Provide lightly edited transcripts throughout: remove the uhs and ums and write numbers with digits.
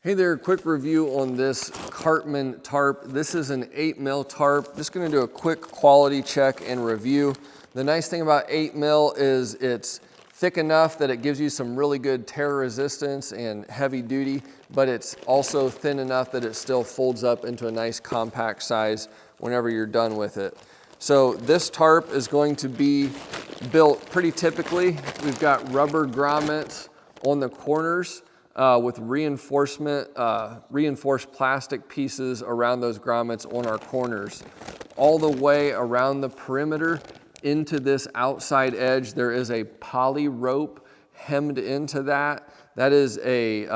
Hey there, quick review on this CARTMAN tarp. This is an 8mm tarp. Just gonna do a quick quality check and review. The nice thing about 8mm is it's thick enough that it gives you some really good tear resistance and heavy duty, but it's also thin enough that it still folds up into a nice compact size whenever you're done with it. So this tarp is going to be built pretty typically. We've got rubber grommets on the corners with reinforced plastic pieces around those grommets on our corners. All the way around the perimeter into this outside edge, there is a poly rope hemmed into that. That is a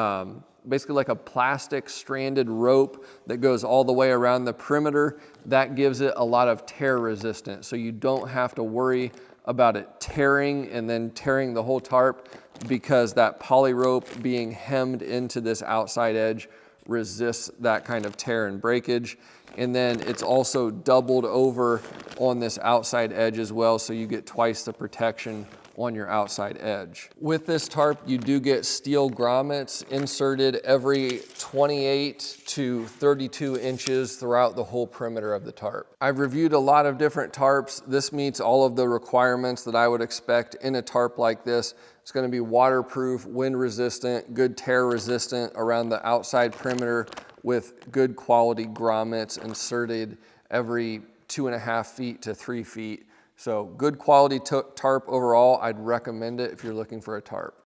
basically like a plastic stranded rope that goes all the way around the perimeter. That gives it a lot of tear resistance, so you don't have to worry about it tearing and then tearing the whole tarp, because that poly rope being hemmed into this outside edge resists that kind of tear and breakage. And then it's also doubled over on this outside edge as well, so you get twice the protection on your outside edge. With this tarp, you do get steel grommets inserted every 28 to 32 inches throughout the whole perimeter of the tarp. I've reviewed a lot of different tarps. This meets all of the requirements that I would expect in a tarp like this. It's going to be waterproof, wind resistant, good tear resistant around the outside perimeter, with good quality grommets inserted every 2.5 feet to 3 feet. So good quality tarp overall. I'd recommend it if you're looking for a tarp.